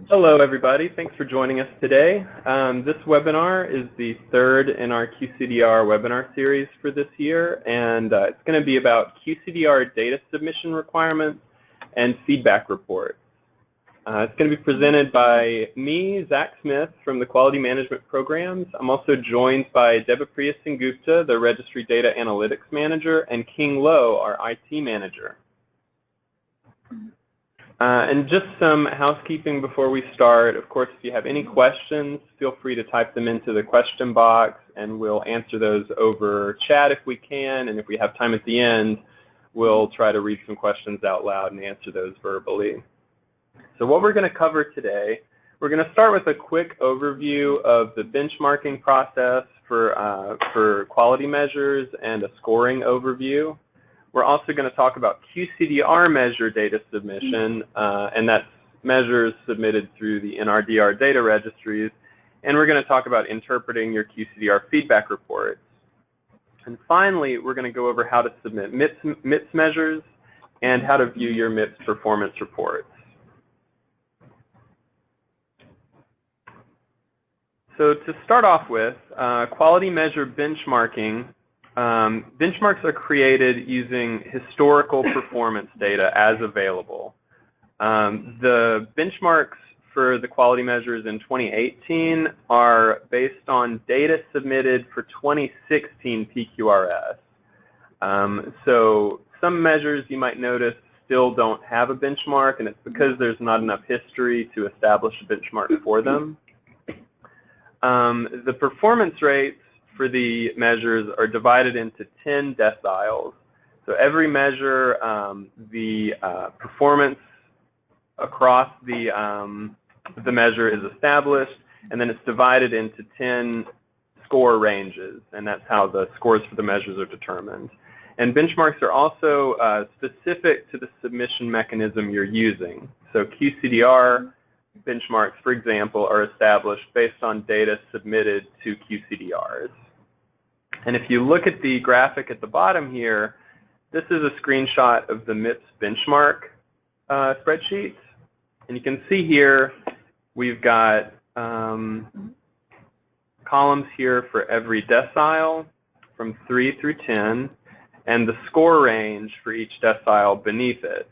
Hello, everybody. Thanks for joining us today. This webinar is the third in our QCDR webinar series for this year, and it's going to be about QCDR data submission requirements and feedback reports. It's going to be presented by me, Zach Smith, from the Quality Management Programs. I'm also joined by Debapriya Sengupta, the Registry Data Analytics Manager, and King Lo, our IT Manager. And just some housekeeping before we start. Of course, if you have any questions, feel free to type them into the question box, and we'll answer those over chat if we can. And if we have time at the end, we'll try to read some questions out loud and answer those verbally. So what we're going to cover today, we're going to start with a quick overview of the benchmarking process for quality measures and a scoring overview. We're also going to talk about QCDR measure data submission, and that's measures submitted through the NRDR data registries. And we're going to talk about interpreting your QCDR feedback reports. And finally, we're going to go over how to submit MIPS measures and how to view your MIPS performance reports. So to start off with, quality measure benchmarking. Benchmarks are created using historical performance data as available. The benchmarks for the quality measures in 2018 are based on data submitted for 2016 PQRS. So some measures you might notice still don't have a benchmark, and it's because there's not enough history to establish a benchmark for them. The performance rates for the measures are divided into 10 deciles. So every measure, the performance across the measure is established, and then it's divided into 10 score ranges, and that's how the scores for the measures are determined. And benchmarks are also specific to the submission mechanism you're using. So QCDR benchmarks, for example, are established based on data submitted to QCDRs. And if you look at the graphic at the bottom here, this is a screenshot of the MIPS benchmark spreadsheet. And you can see here we've got columns here for every decile from 3 through 10, and the score range for each decile beneath it.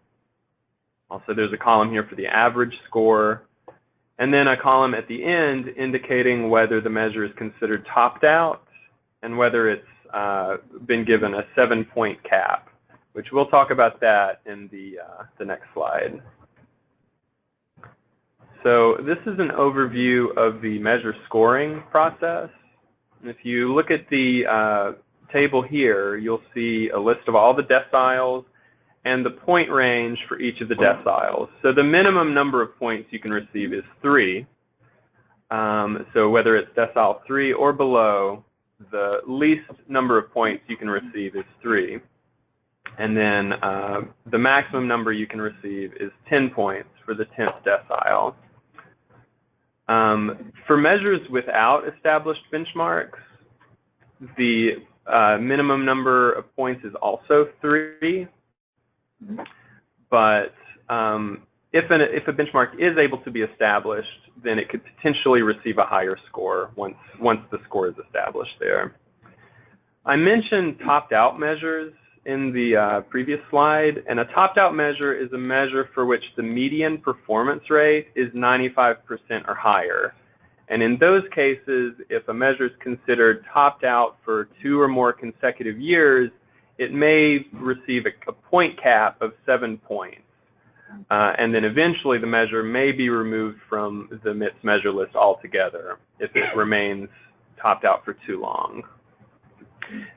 Also, there's a column here for the average score, and then a column at the end indicating whether the measure is considered topped out and whether it's been given a 7-point cap, which we'll talk about that in the next slide. So this is an overview of the measure scoring process. And if you look at the table here, you'll see a list of all the deciles and the point range for each of the deciles. So the minimum number of points you can receive is 3. So whether it's decile 3 or below, the least number of points you can receive is 3. And then the maximum number you can receive is 10 points for the 10th decile. For measures without established benchmarks, the minimum number of points is also 3. But if a benchmark is able to be established, then it could potentially receive a higher score once the score is established there. I mentioned topped-out measures in the previous slide, and a topped-out measure is a measure for which the median performance rate is 95% or higher. And in those cases, if a measure is considered topped out for 2 or more consecutive years, it may receive a point cap of 7 points. And then eventually the measure may be removed from the MIPS measure list altogether if it remains topped out for too long.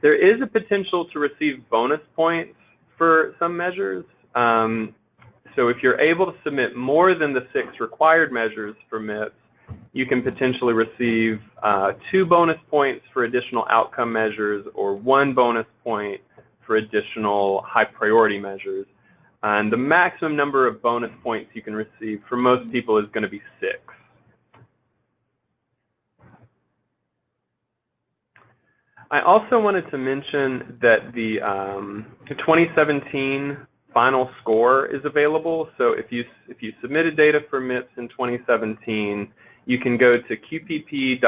There is a potential to receive bonus points for some measures. So if you're able to submit more than the 6 required measures for MIPS, you can potentially receive 2 bonus points for additional outcome measures or 1 bonus point for additional high priority measures. And the maximum number of bonus points you can receive for most people is going to be 6. I also wanted to mention that the 2017 final score is available. So if you submitted data for MIPS in 2017, you can go to qpp.cms.gov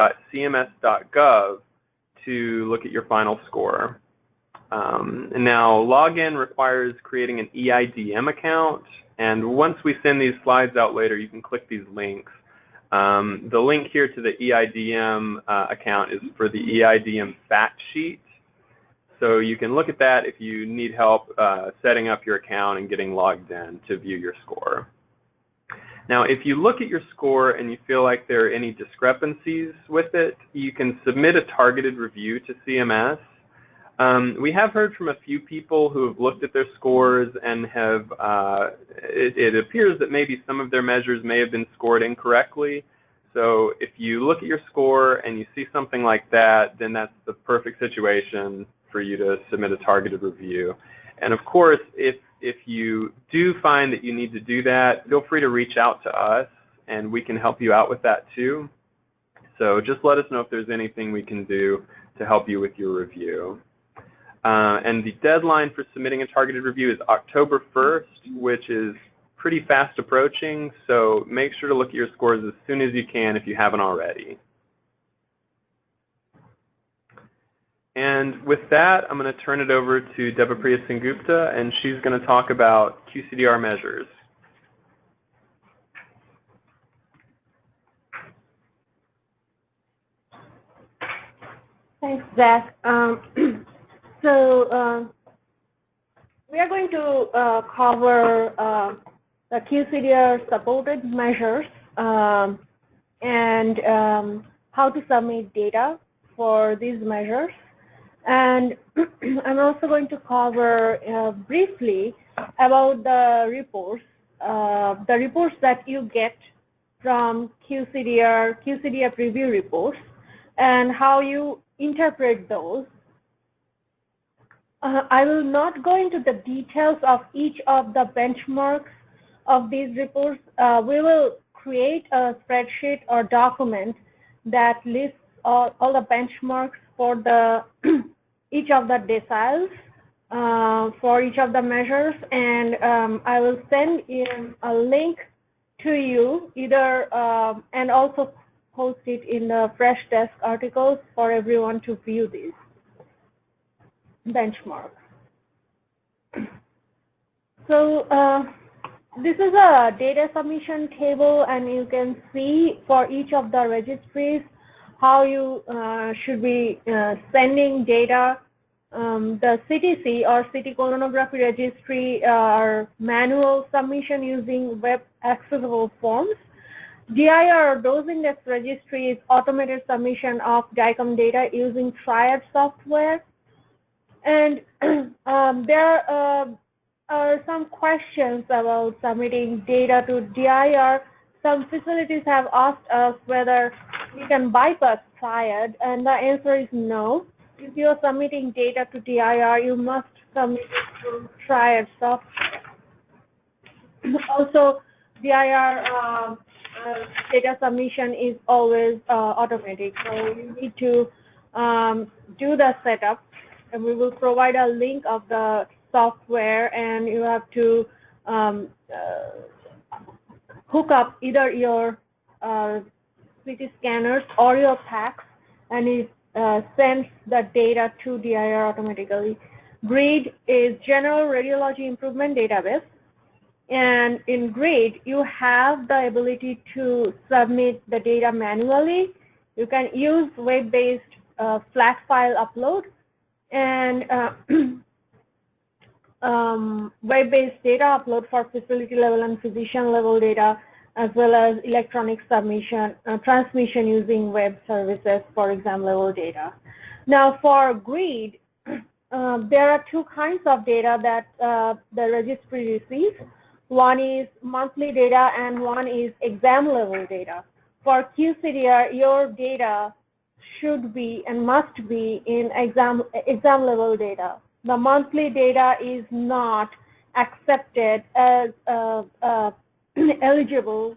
to look at your final score. And now login requires creating an EIDM account, and once we send these slides out later, you can click these links. The link here to the EIDM account is for the EIDM fact sheet. So you can look at that if you need help setting up your account and getting logged in to view your score. Now, if you look at your score and you feel like there are any discrepancies with it, you can submit a targeted review to CMS. We have heard from a few people who have looked at their scores and have, it appears that maybe some of their measures may have been scored incorrectly. So if you look at your score and you see something like that, then that's the perfect situation for you to submit a targeted review. And of course, if you do find that you need to do that, feel free to reach out to us and we can help you out with that too. So just let us know if there's anything we can do to help you with your review. And the deadline for submitting a targeted review is October 1st, which is pretty fast approaching, so make sure to look at your scores as soon as you can if you haven't already. And with that, I'm going to turn it over to Devapriya Sengupta, and she's going to talk about QCDR measures. Thanks, Zach. So we are going to cover the QCDR supported measures and how to submit data for these measures. And I'm also going to cover briefly about the reports that you get from QCDR preview reports and how you interpret those. I will not go into the details of each of the benchmarks of these reports. We will create a spreadsheet or document that lists all the benchmarks for the each of the deciles for each of the measures, and I will send in a link to you either and also post it in the Fresh Desk articles for everyone to view these benchmarks. So this is a data submission table, and you can see for each of the registries how you should be sending data. The CTC or City Colonography Registry are manual submission using web accessible forms. DIR or Dose Index Registry is automated submission of DICOM data using TRIAD software. And there are some questions about submitting data to DIR. Some facilities have asked us whether we can bypass TRIAD, and the answer is no. If you are submitting data to DIR, you must submit it through TRIAD software. Also, DIR data submission is always automatic, so you need to do the setup, and we will provide a link of the software, and you have to hook up either your CT scanners or your packs, and it sends the data to DIR automatically. GRID is General Radiology Improvement Database, and in GRID you have the ability to submit the data manually. You can use web-based flat file upload and web-based data upload for facility level and physician level data, as well as electronic submission, transmission using web services for exam level data. Now for GRID, there are two kinds of data that the registry receives. One is monthly data and one is exam level data. For QCDR, your data should be and must be in exam level data. The monthly data is not accepted as eligible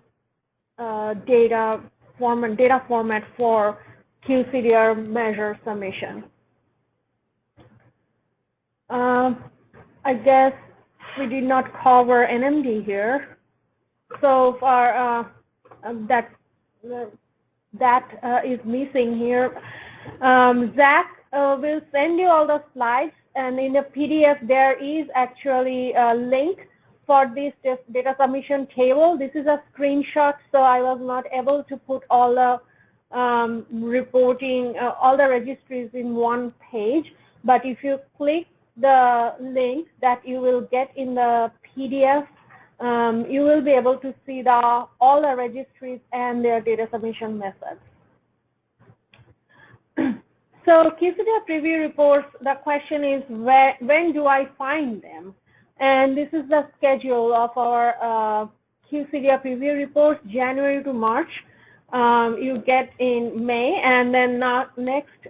data format for QCDR measure submission. I guess we did not cover NMD here. So for that is missing here. Zach will send you all the slides, and in the PDF there is actually a link for this data submission table. This is a screenshot, so I was not able to put all the reporting, all the registries in one page. But if you click the link that you will get in the PDF, you will be able to see all the registries and their data submission methods. So QCDR preview reports, the question is when do I find them? And this is the schedule of our QCDR preview reports, January to March. You get in May, and then next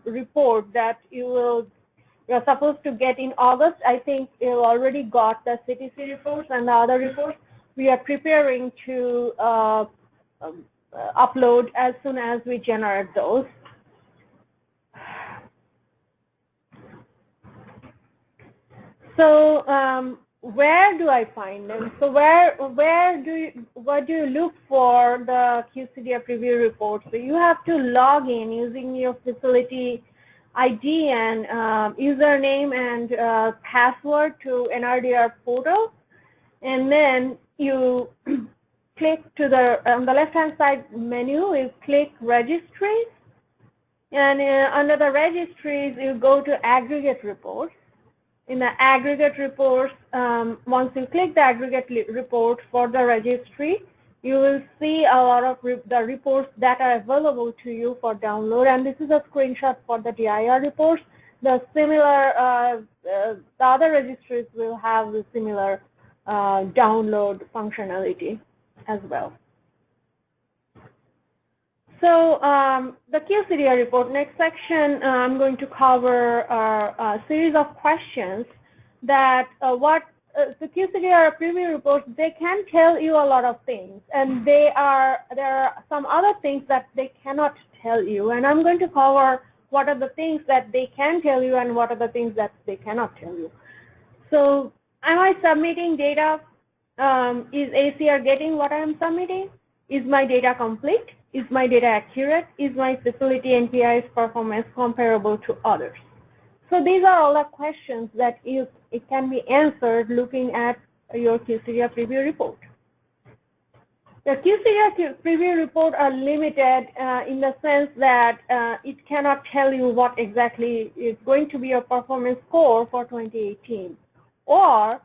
report that you're supposed to get in August. I think you already got the CTC reports and the other reports. We are preparing to upload as soon as we generate those. So where do I find them? So what do you look for the QCDR preview report? So you have to log in using your facility ID and username and password to NRDR portal, and then you click to on the left-hand side menu. You click Registries, and under the Registries you go to Aggregate Reports. In the aggregate reports, once you click the aggregate report for the registry, you will see a lot of the reports that are available to you for download. And this is a screenshot for the DIR reports. The similar, the other registries will have the similar download functionality as well. So the QCDR report, next section, I'm going to cover a series of questions that the QCDR preview reports, they can tell you a lot of things, and there are some other things that they cannot tell you, and I'm going to cover what are the things that they can tell you and what are the things that they cannot tell you. So am I submitting data? Is ACR getting what I am submitting? Is my data complete? Is my data accurate? Is my facility NPI's performance comparable to others? So these are all the questions that it can be answered looking at your QCDR preview report. The QCDR preview report are limited in the sense that it cannot tell you what exactly is going to be your performance score for 2018, or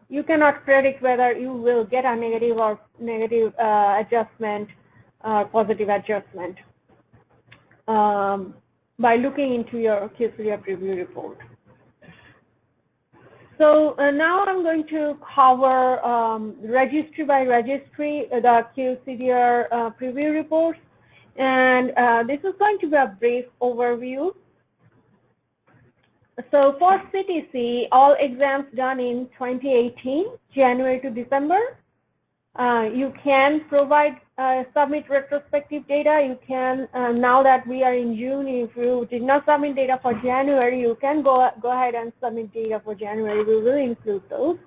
you cannot predict whether you will get a negative adjustment, positive adjustment by looking into your QCDR preview report. So now I'm going to cover registry by registry the QCDR preview reports, and this is going to be a brief overview. So for CTC, all exams done in 2018, January to December, you can provide submit retrospective data. You can, now that we are in June, if you did not submit data for January, you can go ahead and submit data for January. We will include those.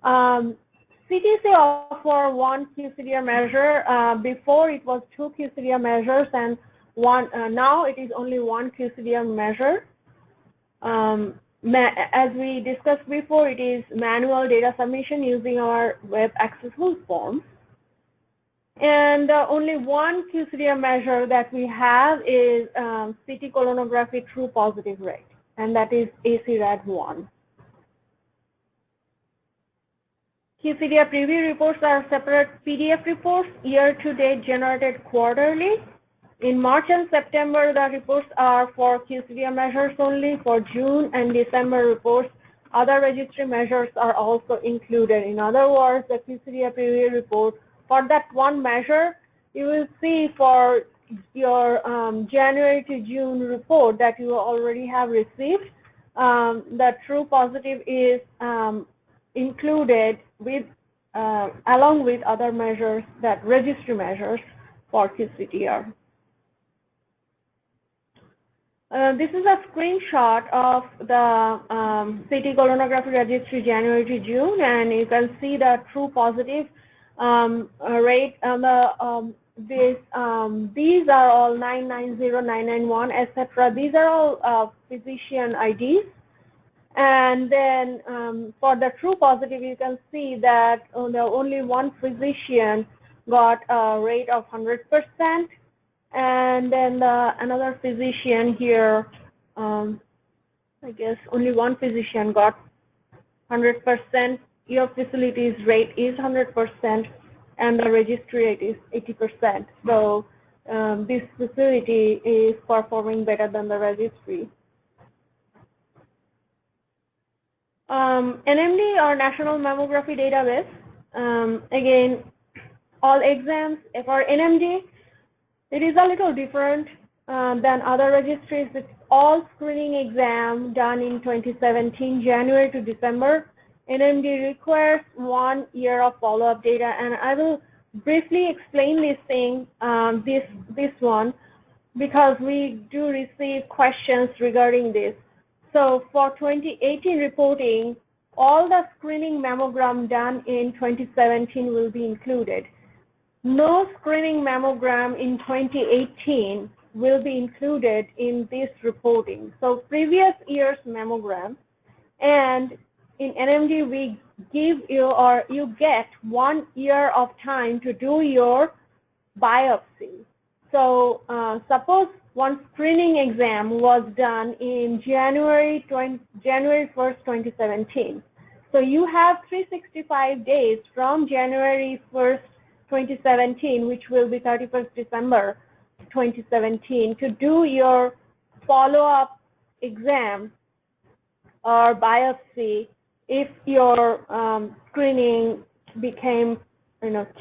CTC offer one QCDR measure. Before it was two QCDR measures, and now it is only one QCDR measure. As we discussed before, it is manual data submission using our web accessible forms. And only one QCDR measure that we have is CT colonography true positive rate, and that is ACRAD1. QCDR preview reports are separate PDF reports, year-to-date generated quarterly. In March and September, the reports are for QCDR measures only. For June and December reports, other registry measures are also included. In other words, the QCDR preview report, for that one measure, you will see for your January to June report that you already have received, the true positive is included with, along with other measures, that registry measures for QCDR. This is a screenshot of the CT colonography registry January to June, and you can see the true positive rate. These are all 990, 991, etc. These are all physician IDs. And then for the true positive, you can see that only one physician got a rate of 100%. And then another physician here, I guess only one physician got 100%. Your facility's rate is 100%, and the registry rate is 80%. So this facility is performing better than the registry. NMD or National Mammography Database. Again, all exams for NMD. It is a little different than other registries. It's all screening exam done in 2017, January to December. NMD requires 1 year of follow-up data, and I will briefly explain this thing, this one, because we do receive questions regarding this. So for 2018 reporting, all the screening mammogram done in 2017 will be included. No screening mammogram in 2018 will be included in this reporting. So previous year's mammogram, and in NMD we give you, or you get 1 year of time to do your biopsy. So suppose one screening exam was done in January 1st, 2017. So you have 365 days from January 1st, 2017, which will be 31st December 2017, to do your follow-up exam or biopsy if your screening became,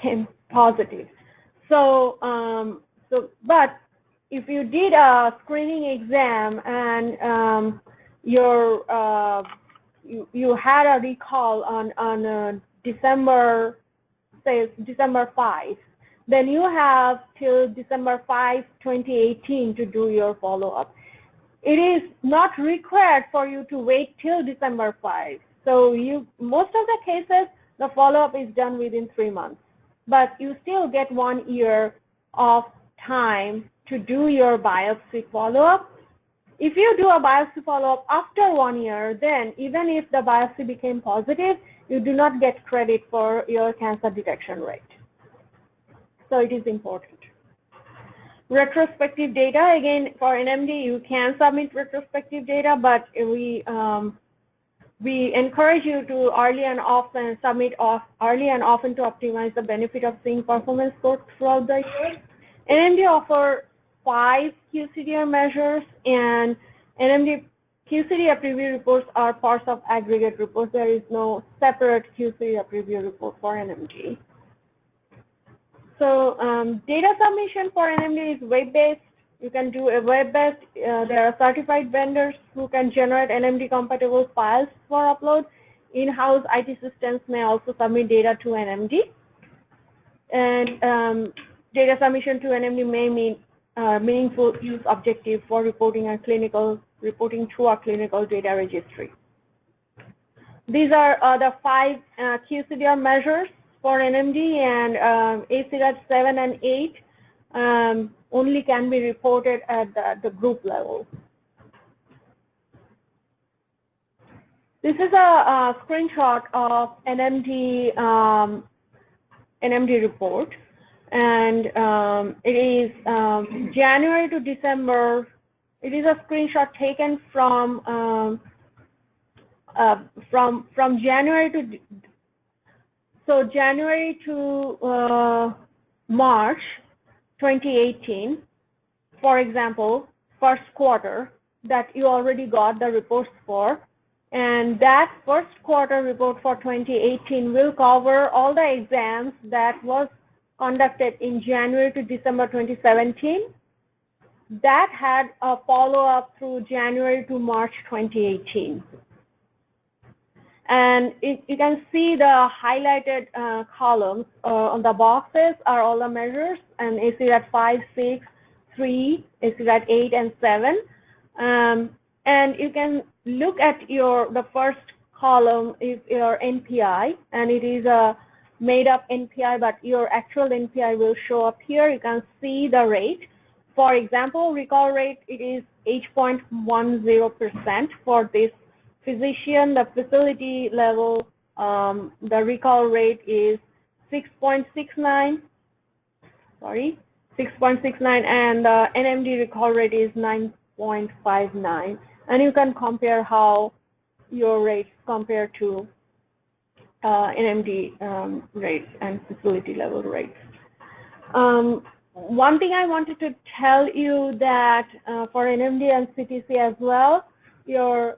came positive. So, but if you did a screening exam and you had a recall on December, say December 5, then you have till December 5, 2018 to do your follow-up. It is not required for you to wait till December 5. So most of the cases, the follow-up is done within 3 months. But you still get 1 year of time to do your biopsy follow-up. If you do a biopsy follow-up after 1 year, then even if the biopsy became positive, you do not get credit for your cancer detection rate. So it is important. Retrospective data, again, for NMD, you can submit retrospective data, but we encourage you to early and often submit early and often to optimize the benefit of seeing performance scores throughout the year. NMD offer 5 QCDR measures, and NMD QCDR preview reports are parts of aggregate reports. There is no separate QCDR preview report for NMD. So data submission for NMD is web-based. You can do a web-based. There are certified vendors who can generate NMD-compatible files for upload. In-house IT systems may also submit data to NMD. And data submission to NMD may mean meaningful use objective for reporting through a clinical data registry. These are the 5 QCDR measures for NMD, and ACRAD 7 and 8 only can be reported at the group level. This is a screenshot of NMD report, and it is January to December. It is a screenshot taken from January to January to March 2018, for example, first quarter that you already got the reports for, and that first quarter report for 2018 will cover all the exams that was conducted in January to December 2017 that had a follow-up through January to March 2018. And you can see the highlighted columns on the boxes are all the measures, and ACRAD 5, 6, 3, ACRAD 8, and 7. And you can look at the first column is your NPI, and it is a made up NPI, but your actual NPI will show up here. You can see the rate. For example, recall rate, it is 8.10% for this physician. The facility level, the recall rate is 6.69. Sorry, 6.69, and the NMD recall rate is 9.59. And you can compare how your rates compare to NMD rates and facility level rates. One thing I wanted to tell you that for NMD and CTC as well, your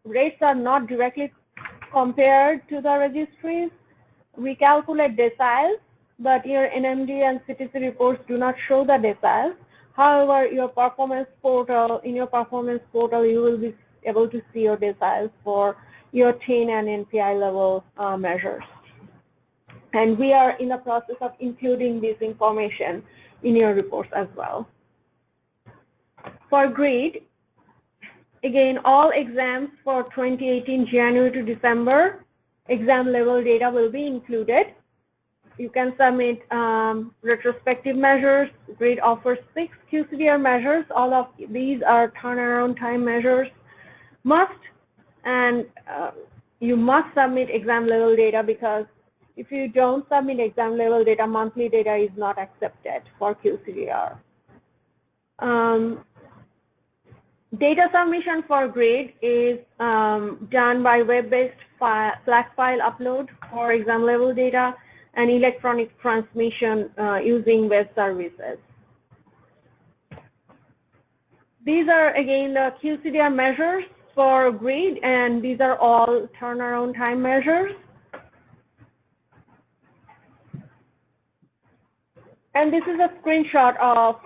rates are not directly compared to the registries. We calculate deciles, but your NMD and CTC reports do not show the deciles. However, in your performance portal, you will be able to see your deciles for your TIN and NPI level measures. And we are in the process of including this information in your reports as well. For GRID, again, all exams for 2018 January to December, exam level data will be included. You can submit retrospective measures. GRID offers 6 QCDR measures. All of these are turnaround time measures. You must submit exam level data, because if you don't submit exam level data, monthly data is not accepted for QCDR. Data submission for GRID is done by web-based flat file upload for exam level data and electronic transmission using web services. These are again the QCDR measures for GRID, and these are all turnaround time measures. And this is a screenshot of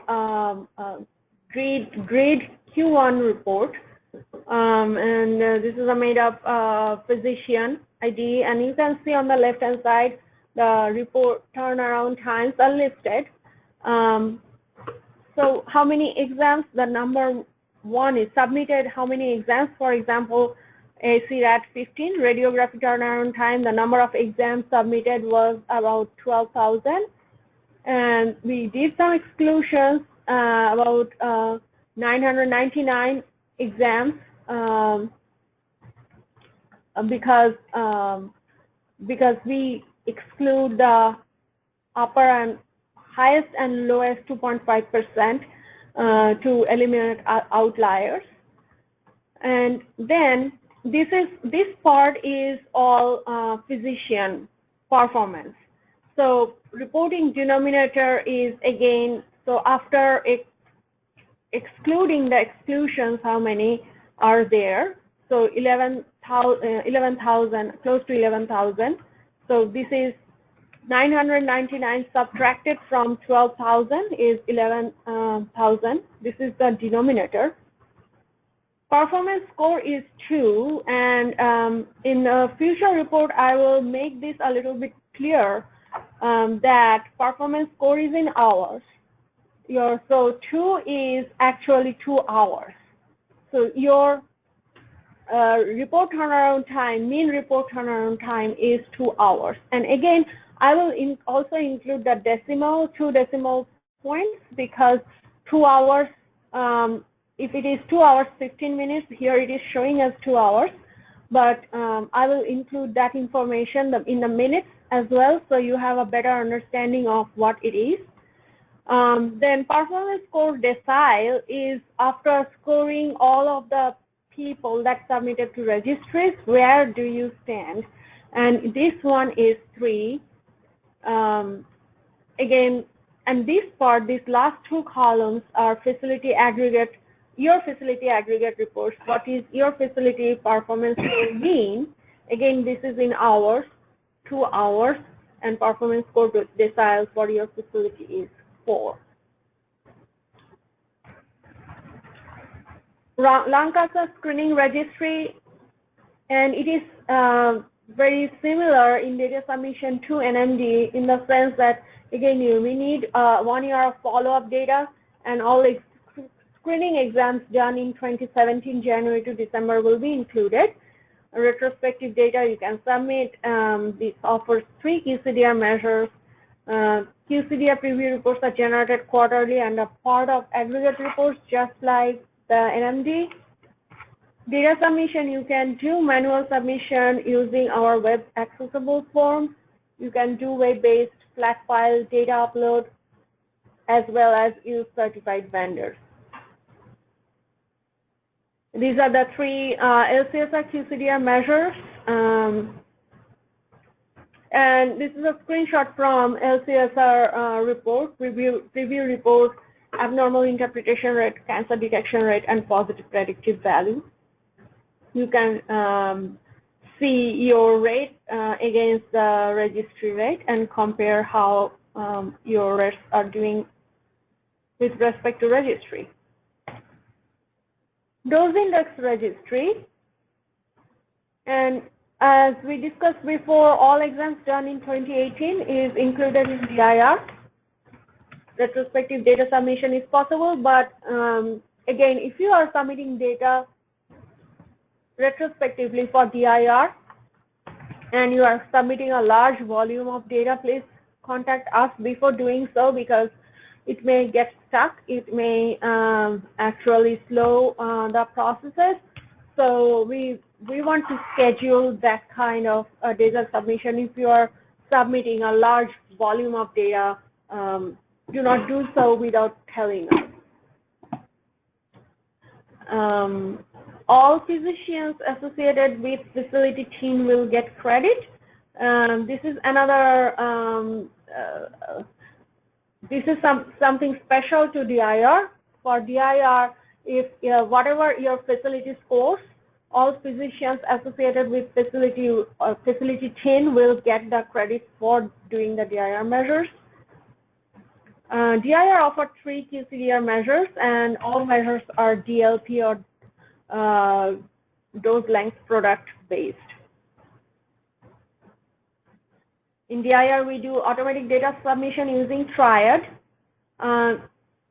GRID Q1 report. This is a made up physician ID, and you can see on the left hand side the report turnaround times are listed. So how many exams? The number 1 is submitted. How many exams? For example, a CRAD 15 radiography turnaround time, the number of exams submitted was about 12,000. And we did some exclusions, about 999 exams, because we exclude the upper and highest and lowest 2.5% to eliminate outliers. And then this part is all physician performance. So reporting denominator is again, so after excluding the exclusions, how many are there? So 11,000, close to 11,000. So this is 999 subtracted from 12,000 is 11,000. This is the denominator. Performance score is 2, and in a future report I will make this a little bit clear, that performance score is in hours. So 2 is actually 2 hours. So your report turnaround time, mean report turnaround time is 2 hours. And again, I will also include the decimal, 2 decimal points, because 2 hours, if it is 2 hours 15 minutes, here it is showing as 2 hours. But I will include that information in the minutes as well, so you have a better understanding of what it is. Then performance score decile is after scoring all of the people that submitted to registries, where do you stand? And this one is 3. Again, and this part, these last 2 columns are facility aggregate, your facility aggregate reports. What is your facility performance score mean? Again, this is in hours, 2 hours, and performance score decile for your facility is 4. Lung cancer screening registry, and it is very similar in data submission to NMD, in the sense that again we need 1 year of follow-up data, and all screening exams done in 2017 January to December will be included. Retrospective data you can submit. This offers 3 QCDR measures. QCDR preview reports are generated quarterly and are part of aggregate reports just like the NMD. Data submission, you can do manual submission using our web accessible form. You can do web-based flat file data upload as well as use certified vendors. These are the 3 LCSR QCDR measures. And this is a screenshot from LCSR report, preview report, abnormal interpretation rate, cancer detection rate, and positive predictive value. You can see your rate against the registry rate and compare how your rates are doing with respect to registry. Dose index registry, and as we discussed before, all exams done in 2018 is included in DIR. Retrospective data submission is possible, but again, if you are submitting data retrospectively for DIR and you are submitting a large volume of data, please contact us before doing so because it may get stuck. It may actually slow the processes. So we want to schedule that kind of data submission. If you are submitting a large volume of data, do not do so without telling us. All physicians associated with facility team will get credit. This is another, this is something special to DIR. For DIR, if whatever your facility scores, all physicians associated with facility team will get the credit for doing the DIR measures. DIR offered 3 QCDR measures, and all measures are DLP or dose length product based. In DIR, we do automatic data submission using TRIAD.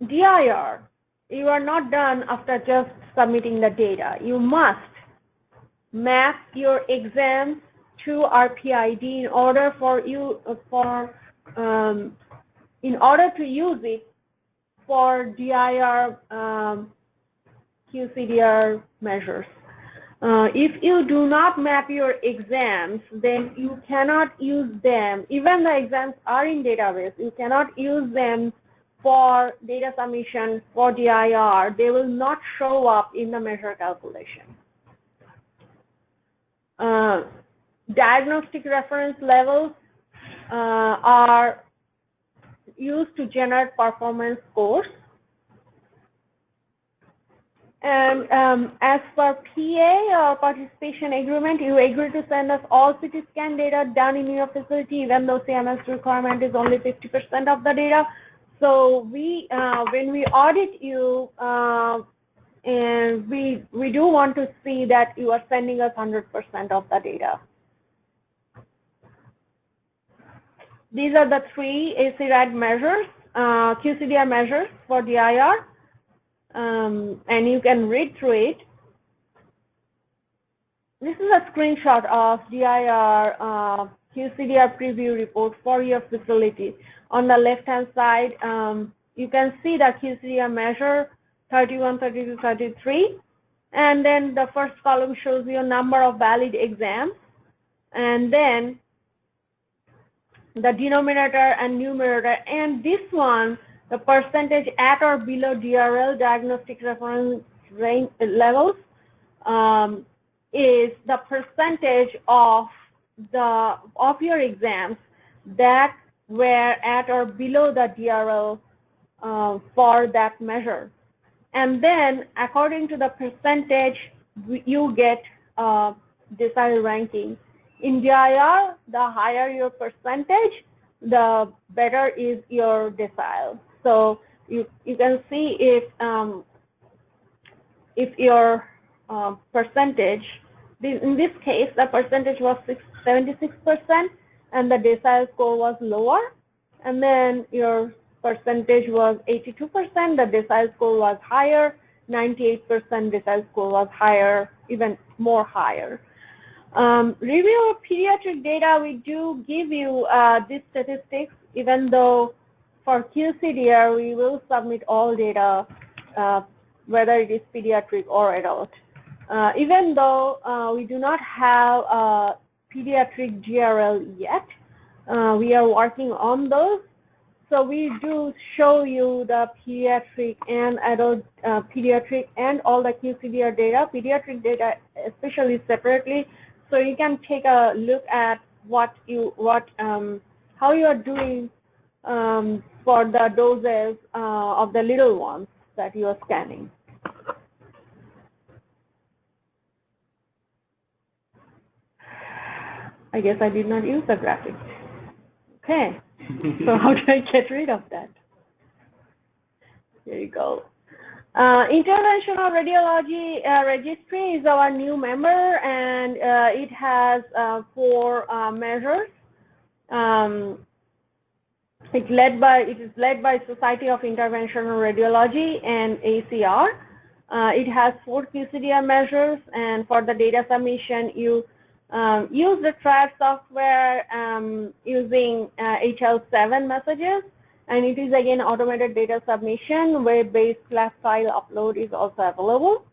DIR, you are not done after just submitting the data. You must map your exams to RPID in order for in order to use it for DIR QCDR measures. If you do not map your exams, then you cannot use them. Even the exams are in database, you cannot use them for data submission for DIR. They will not show up in the measure calculation. Diagnostic reference levels are used to generate performance scores. And as per PA or participation agreement, you agree to send us all CT scan data done in your facility, even though CMS requirement is only 50% of the data. So we, when we audit you, and we do want to see that you are sending us 100% of the data. These are the 3 TRIAD measures, QCDR measures for DIR. And you can read through it. This is a screenshot of DIR QCDR preview report for your facility. On the left-hand side, you can see the QCDR measure 31, 32, 33, and then the first column shows you a number of valid exams, and then the denominator and numerator, and this one, the percentage at or below DRL, diagnostic reference range levels, is the percentage of your exams that were at or below the DRL for that measure. And then according to the percentage, you get decile ranking. In DIR, the higher your percentage, the better is your decile. So you can see if your percentage, in this case, the percentage was 76% and the decile score was lower, and then your percentage was 82%, the decile score was higher, 98% result score was higher, even more higher. Review of pediatric data, we do give you these statistics, even though for QCDR we will submit all data, whether it is pediatric or adult. Even though we do not have a pediatric GRL yet, we are working on those. So we do show you the pediatric and adult, pediatric and all the QCDR data, pediatric data especially separately, so you can take a look at how you are doing for the doses of the little ones that you are scanning. I guess I did not use the graphic. Okay, so how do I get rid of that? There you go. Interventional Radiology Registry is our new member, and it has 4 measures. It is led by Society of Interventional Radiology and ACR. It has 4 QCDR measures, and for the data submission, you use the TRIAD software using HL7 messages, and it is again automated data submission. Web-based flat file upload is also available,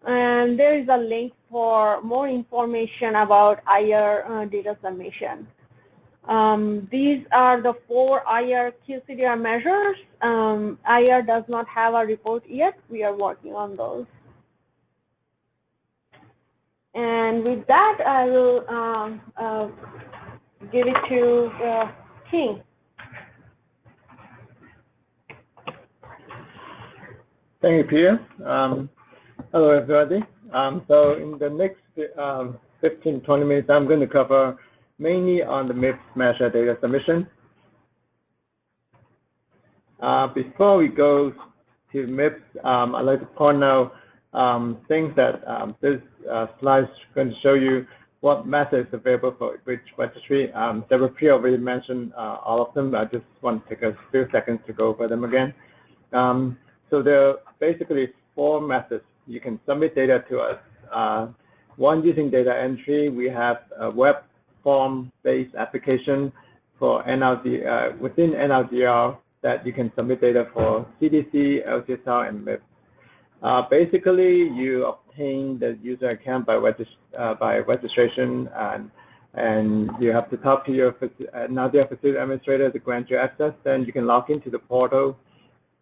and there is a link for more information about IR data submission. These are the 4 IR QCDR measures. IR does not have a report yet. We are working on those. And with that, I will give it to King. Thank you, Pia. Hello, everybody. So in the next 15-20 minutes, I'm going to cover mainly on the MIPS measure data submission. Before we go to MIPS, I'd like to point out things that this slide is going to show you what methods available for which registry. Deborah Pia already mentioned all of them. I just want to take a few seconds to go over them again. So there are basically 4 methods you can submit data to us. One, using data entry. We have a web form-based application for NLD, within NLDR that you can submit data for CDC, LCSR, and MIPS. Basically, you obtain the user account by registration, and you have to talk to your NLDR facility administrator to grant you access. Then you can log into the portal,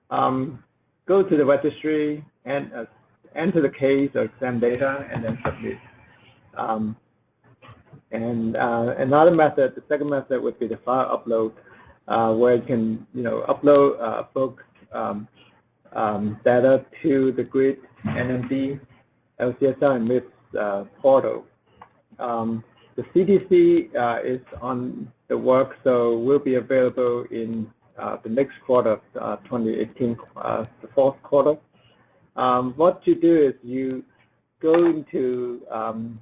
go to the registry, and enter the case or exam data, and then submit. Another method, the second method, would be the file upload, where you can upload book data to the GRID, NMD, LCSR, and MIPS portal. The CDC is on the work, so will be available in the next quarter of 2018, the 4th quarter. What you do is you go into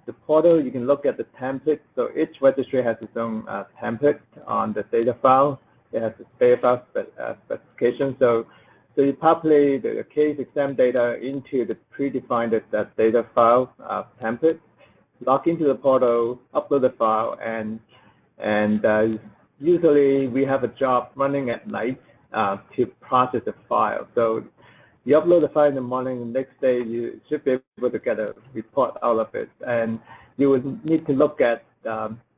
the portal. You can look at the template. So each registry has its own template on the data file. It has the data file specification. So you populate the case exam data into the predefined data file template, log into the portal, upload the file, and usually we have a job running at night to process the file. So you upload the file in the morning, the next day you should be able to get a report out of it. And you would need to look at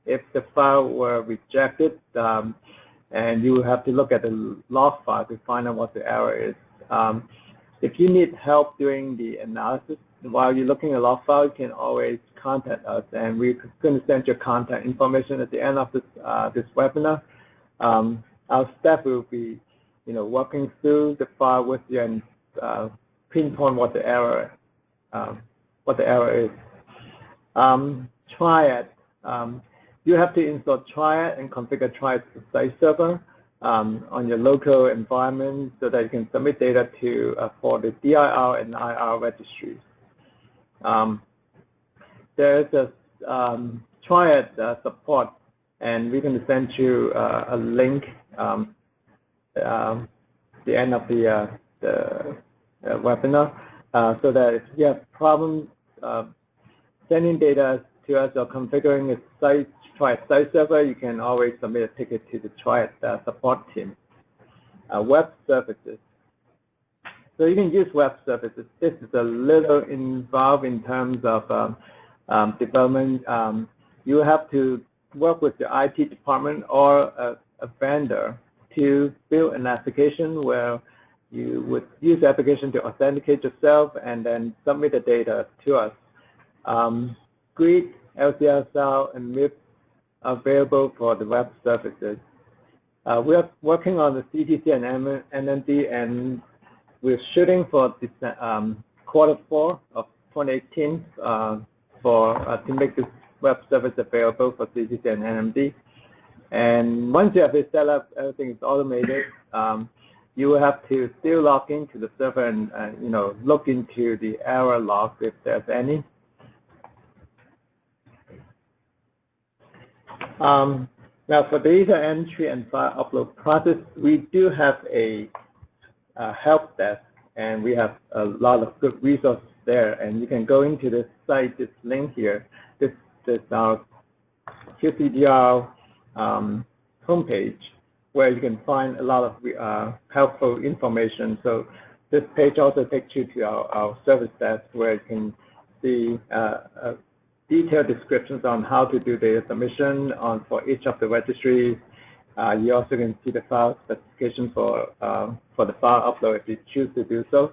if the file were rejected, and you have to look at the log file to find out what the error is. If you need help doing the analysis while you're looking at log file, you can always contact us, and we're going to send your contact information at the end of this webinar. Our staff will be working through the file with you and pinpoint what the error is. TRIAD. You have to install TRIAD and configure TRIAD site server on your local environment so that you can submit data to for the DIR and IR registries. There's a TRIAD support, and we're going to send you a link at the end of the webinar. so that if you have problems sending data to us or configuring a site, TRIAD site server, you can always submit a ticket to the TRIAD support team. Web services. So you can use web services. This is a little involved in terms of development. You have to work with the IT department or a vendor to build an application where you would use the application to authenticate yourself and then submit the data to us. GRID, LCSL, and MIPS are available for the web services. We are working on the CTC and NMD, and we're shooting for this, Q4 of 2018 to make this web service available for CTC and NMD. And once you have it set up, everything is automated. You will have to still log into the server and look into the error log if there's any. Now for data entry and file upload process, we do have a help desk, and we have a lot of good resources there. And you can go into this site, this link here. This is our QCDR homepage, where you can find a lot of helpful information. So this page also takes you to our service desk, where you can see detailed descriptions on how to do data submission for each of the registries. You also can see the file specification for the file upload if you choose to do so.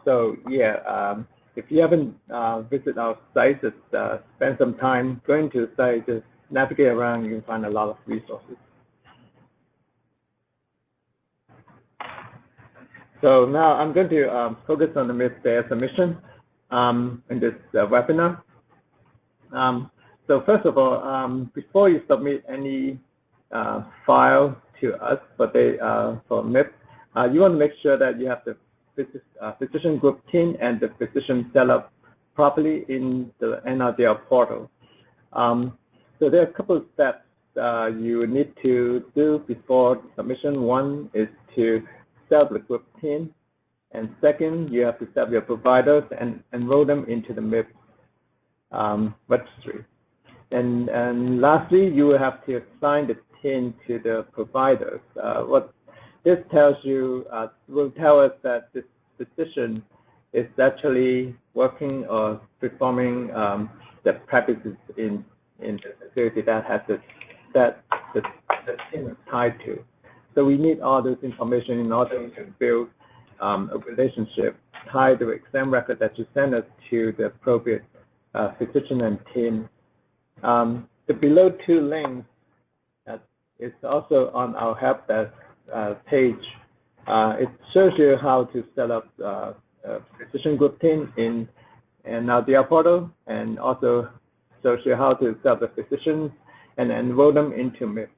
So yeah, if you haven't visited our site, just spend some time going to the site, just navigate around, you can find a lot of resources. So now I'm going to focus on the MIPS data submission in this webinar. So first of all, before you submit any file to us for MIPS, you want to make sure that you have the physician group team and the physician set up properly in the NRDL portal. So there are a couple of steps you need to do before submission. One is to set up the group team, and second, you have to set up your providers and enroll them into the MIPS registry. And lastly, you will have to assign the team to the providers. What this tells you will tell us that this physician is actually working or performing the practices in the facility that has that the team is tied to. So we need all this information in order to build a relationship, tie the exam record that you send us to the appropriate physician and team. The below two links is also on our help desk page. It shows you how to set up a physician group team in our DR portal, and also shows you how to set up the physicians and enroll them into MIPS.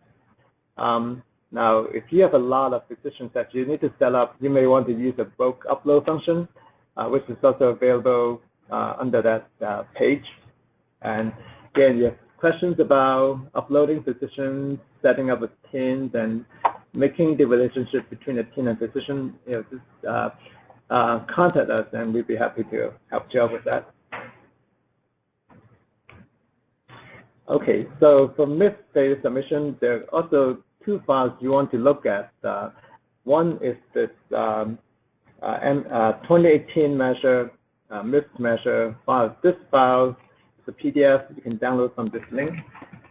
Now, if you have a lot of physicians that you need to set up, you may want to use a bulk upload function, which is also available under that page. And again, you have questions about uploading physicians, setting up with teams, and making the relationship between the team and physician, just contact us, and we'd be happy to help you out with that. Okay, so for MIPS data submission, there are also two files you want to look at. One is this 2018 measure, MIPS measure file. This file is a PDF you can download from this link,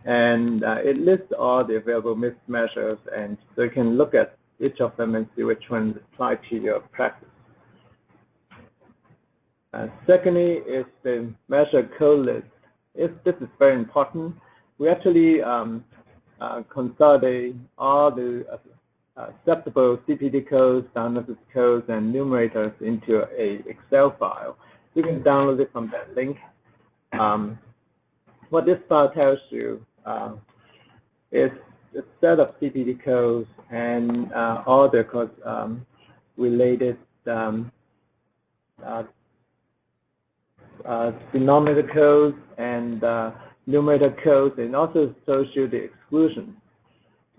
and it lists all the available MIPS measures, and so you can look at each of them and see which ones apply to your practice. Secondly is the measure code list. This is very important. We actually consolidate all the acceptable CPD codes, diagnosis codes, and numerators into a Excel file. You can download it from that link. What this file tells you is a set of CPD codes and all the related denominator codes and numerator codes, and also shows you the exclusions.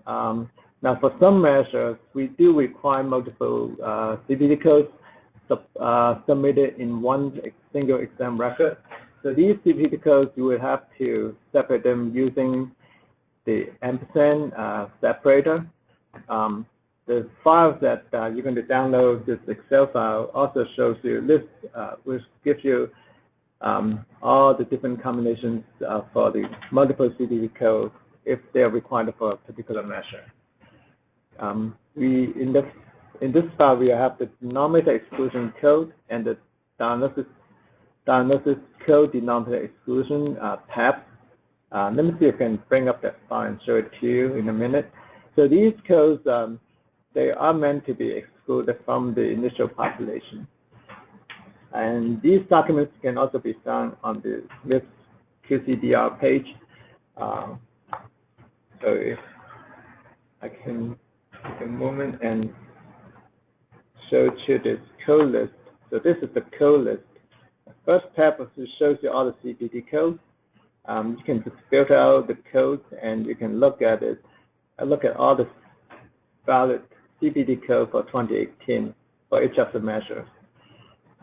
Now, for some measures, we do require multiple CPD codes. submitted in one single exam record. So these CPT codes, you will have to separate them using the ampersand separator. The files that you're going to download, this Excel file, also shows you a list, which gives you all the different combinations for the multiple CPT codes if they are required for a particular measure. In this file, we have the denominator exclusion code and the diagnosis code denominator exclusion tab. Let me see if I can bring up that file and show it to you in a minute. So these codes, they are meant to be excluded from the initial population. And these documents can also be found on the MIPS QCDR page. So if I can take a moment and show you this code list. So this is the code list. The first tab shows you all the CPT codes. You can just filter out the codes and you can look at it. Look at all the valid CPT code for 2018 for each of the measures.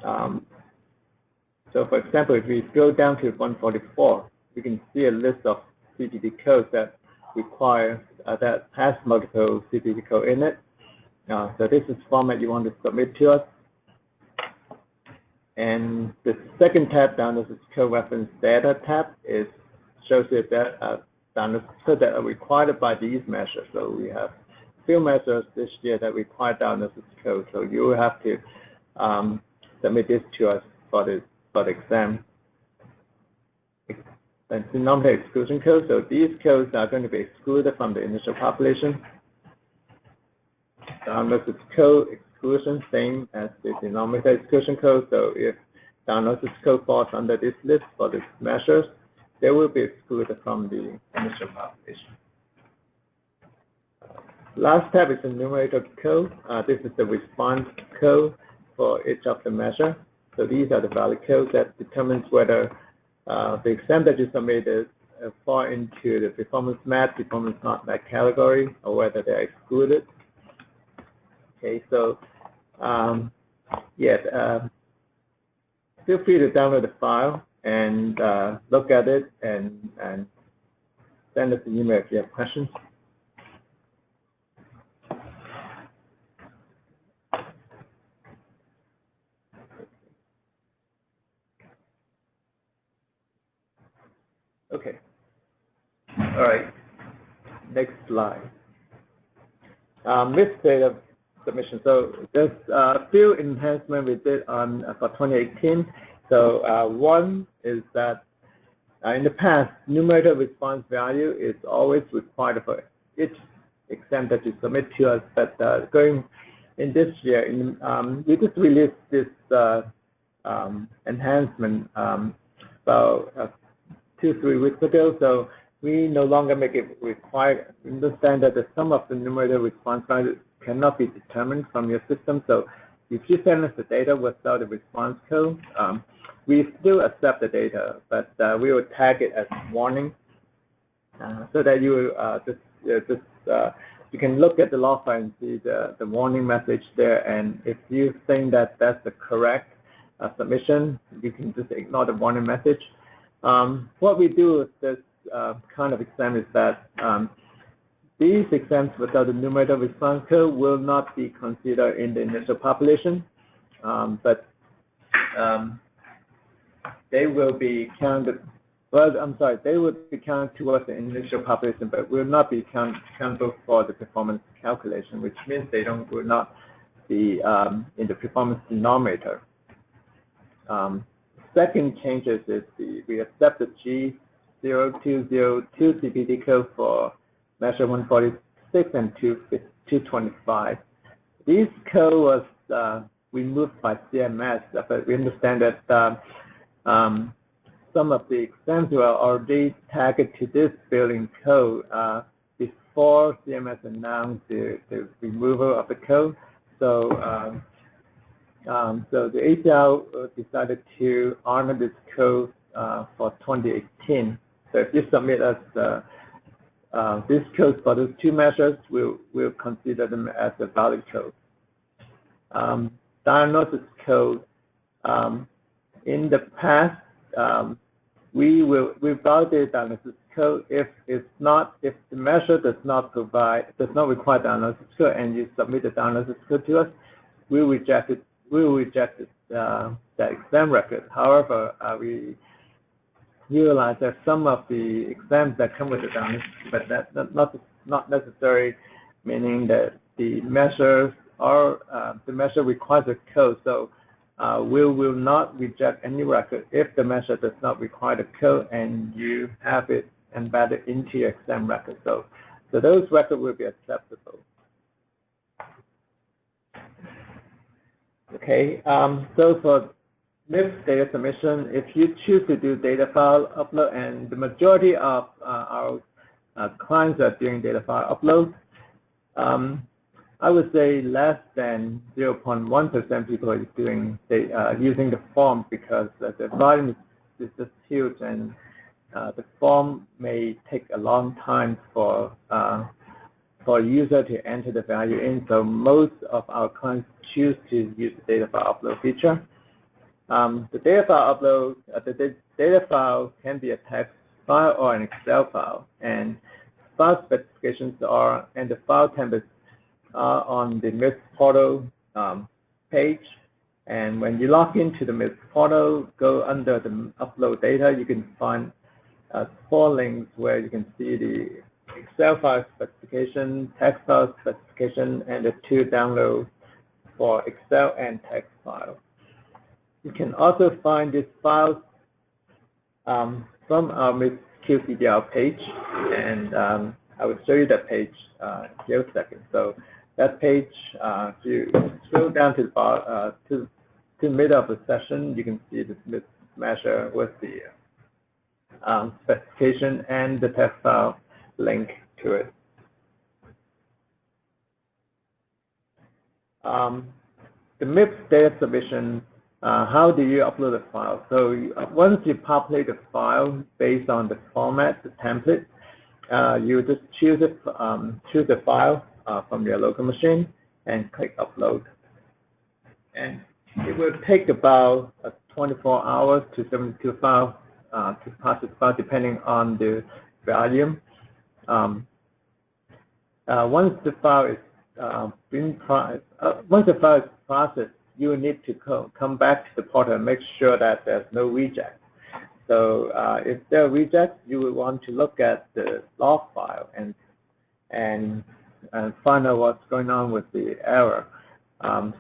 So for example, if we go down to 144, we can see a list of CPT codes that require that has multiple CPT code in it. So this is the format you want to submit to us. And the second tab down, this is code reference data tab, shows you that code that are required by these measures. So we have few measures this year that require diagnosis code. So you will have to submit this to us for the exam. And denominator exclusion code. So these codes are going to be excluded from the initial population. Diagnosis code exclusion, same as the denominator exclusion code. So if diagnosis code falls under this list for these measures, they will be excluded from the initial population. Last tab is the numerator code. This is the response code for each of the measure. So these are the valid codes that determines whether the exam that you submitted fall into the performance met, performance not met category, or whether they're excluded. Okay, so feel free to download the file and look at it and send us an email if you have questions. Okay. All right. Next slide. MIPS data submission. So there's a few enhancements we did for 2018. So one is that in the past, numerator response value is always required for each exam that you submit to us. But going in this year, we just released this enhancement about 2-3 weeks ago. So we no longer make it required. We understand that some of the numerator response value cannot be determined from your system. So if you send us the data without the response code, we still accept the data, but we will tag it as warning, so that you you can look at the log file and see the warning message there. And if you think that that's the correct submission, you can just ignore the warning message. What we do with this kind of exam is that these exams without the numerator response code will not be considered in the initial population, but they will be counted. Well, I'm sorry, they will be counted towards the initial population, but will not be counted for the performance calculation, which means they will not be in the performance denominator. Second changes is we accept the G0202 CPT code for measure 146 and 225. This code was removed by CMS, but we understand that some of the exams were already tagged to this billing code before CMS announced the removal of the code. So so the ACL decided to honor this code for 2018. So if you submit us this code for those two measures, we'll consider them as a valid code. diagnosis code. In the past, we validate diagnosis code if the measure does not require diagnosis code, and you submit the diagnosis code to us, we will reject the exam record. However, we realize that some of the exams that come with the diagnosis, but that's not necessary, meaning that the measure requires a code. So we will not reject any record if the measure does not require the code and you have it embedded into your exam record. So those records will be acceptable. Okay, so for MIPS data submission, if you choose to do data file upload, and the majority of our clients are doing data file upload, I would say less than 0.1% people are doing using the form, because the volume is just huge, and the form may take a long time for a user to enter the value in. So most of our clients choose to use the data file upload feature. The data file upload, the data file can be a text file or an Excel file, and file specifications and the file templates are on the MIPS portal page. And when you log into the MIPS portal, go under the upload data, you can find 4 links where you can see the Excel file specification, text file specification, and the 2 downloads for Excel and text file. You can also find these files from our MIPS QCDR page, and I will show you that page here in a second. So that page, if you scroll down to the middle of the session, you can see this MIPS measure with the specification and the text file link to it. The MIPS data submission, how do you upload the file? So once you populate the file based on the format, the template, you just choose the file from your local machine and click upload. And it will take about 24 hours to 72 hours to process file, depending on the volume. Once the file is processed, you will need to come back to the portal and make sure that there's no reject. So if there are rejects, you will want to look at the log file and find out what's going on with the error.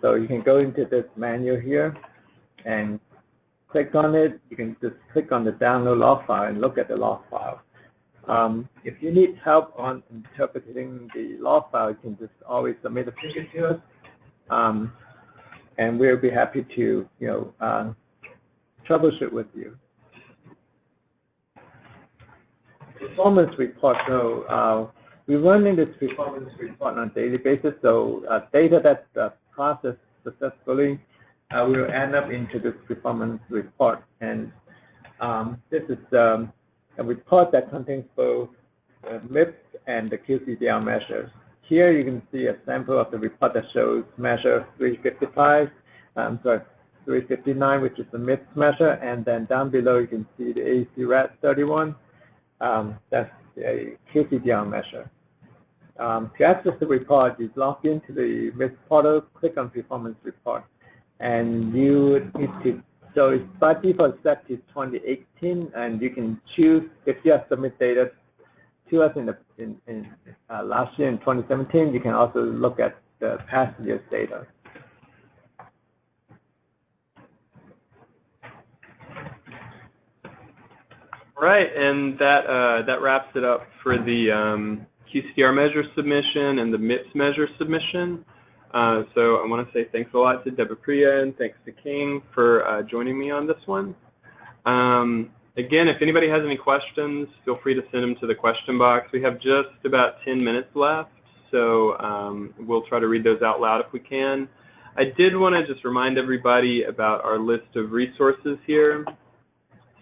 So you can go into this menu here and click on it. You can just click on the download log file and look at the log file. If you need help on interpreting the log file, you can just always submit a ticket to us, and we'll be happy to troubleshoot with you. Performance report. So we're running this performance report on a daily basis. So data that's processed successfully will end up into this performance report, and this is a report that contains both MIPS and the QCDR measures. Here you can see a sample of the report that shows measure 359, which is the MIPS measure, and then down below you can see the TRIAD 31. That's a QCDR measure. To access the report, you log into the MIPS portal, click on Performance Report, and you need to. So it's by default set to 2018, and you can choose if you have submitted data to us in last year in 2017. You can also look at the past year's data. Right, and that wraps it up for the QCDR measure submission and the MIPS measure submission. So I want to say thanks a lot to Deborah Priya and thanks to King for joining me on this one. Again, if anybody has any questions, feel free to send them to the question box. We have just about 10 minutes left, so we'll try to read those out loud if we can. I did want to just remind everybody about our list of resources here.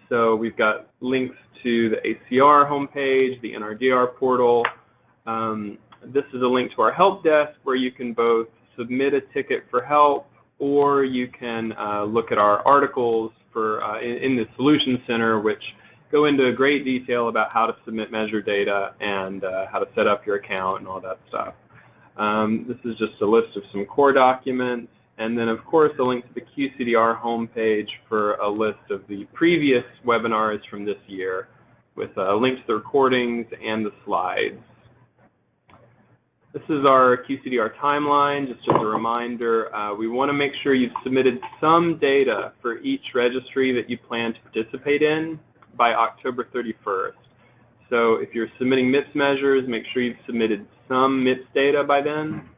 So we've got links to the ACR homepage, the NRDR portal. This is a link to our help desk where you can both submit a ticket for help or you can look at our articles in the Solutions Center, which go into great detail about how to submit measure data and how to set up your account and all that stuff. This is just a list of some core documents, and then of course a link to the QCDR homepage for a list of the previous webinars from this year with a link to the recordings and the slides. This is our QCDR timeline. Just as a reminder, we want to make sure you've submitted some data for each registry that you plan to participate in by October 31st. So if you're submitting MIPS measures, make sure you've submitted some MIPS data by then.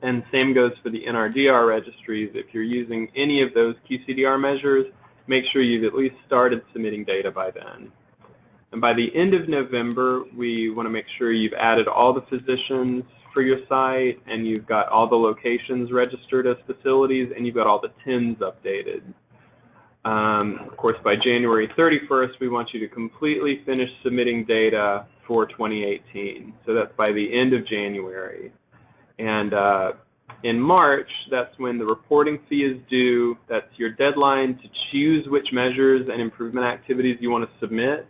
And same goes for the NRDR registries. If you're using any of those QCDR measures, make sure you've at least started submitting data by then. And by the end of November, we want to make sure you've added all the physicians for your site, and you've got all the locations registered as facilities, and you've got all the TINs updated. Of course, by January 31st, we want you to completely finish submitting data for 2018. So that's by the end of January. And in March, that's when the reporting fee is due. That's your deadline to choose which measures and improvement activities you want to submit.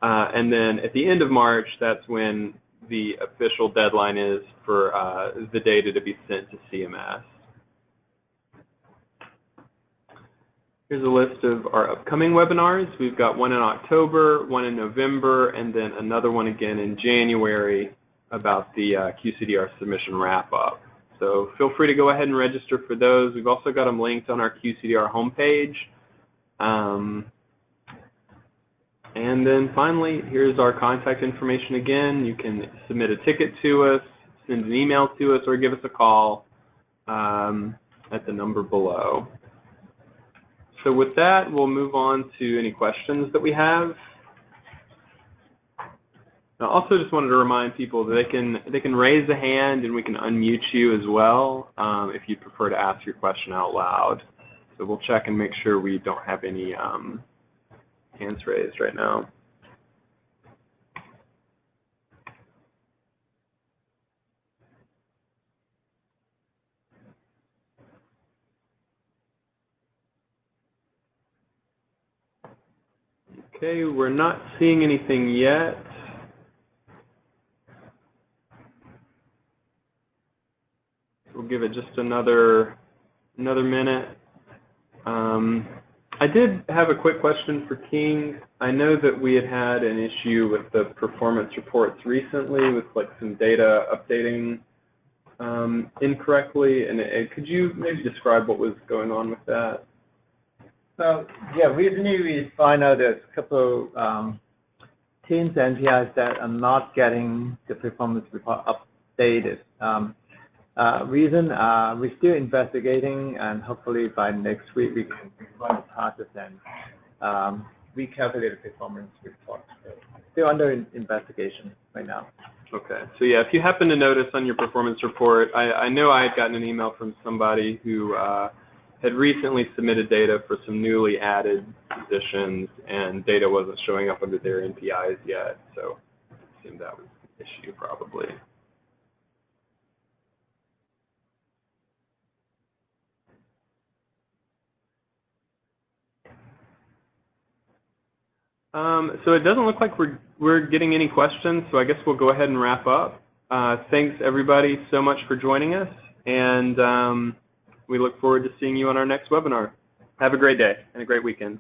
And then at the end of March, that's when the official deadline is for the data to be sent to CMS. Here's a list of our upcoming webinars. We've got one in October, one in November, and then another one again in January about the QCDR submission wrap-up. So feel free to go ahead and register for those. We've also got them linked on our QCDR homepage. And then finally, here's our contact information again. You can submit a ticket to us, send an email to us, or give us a call at the number below. So with that, we'll move on to any questions that we have. I also just wanted to remind people that they can raise a hand and we can unmute you as well if you prefer to ask your question out loud. So we'll check and make sure we don't have any hands raised right now. Okay, we're not seeing anything yet. We'll give it just another minute. I did have a quick question for King. I know that we had an issue with the performance reports recently with like some data updating incorrectly, and could you maybe describe what was going on with that? So yeah, recently we find out there's a couple teams and NPIs that are not getting the performance report updated. Reason we're still investigating, and hopefully by next week we can run the process and recalculate the performance report. Still under investigation right now. Okay, so yeah, if you happen to notice on your performance report, I know I had gotten an email from somebody who had recently submitted data for some newly added positions, and data wasn't showing up under their NPIs yet, so I assume that was the issue probably. So it doesn't look like we're getting any questions, so I guess we'll go ahead and wrap up. Thanks everybody so much for joining us, and we look forward to seeing you on our next webinar. Have a great day and a great weekend.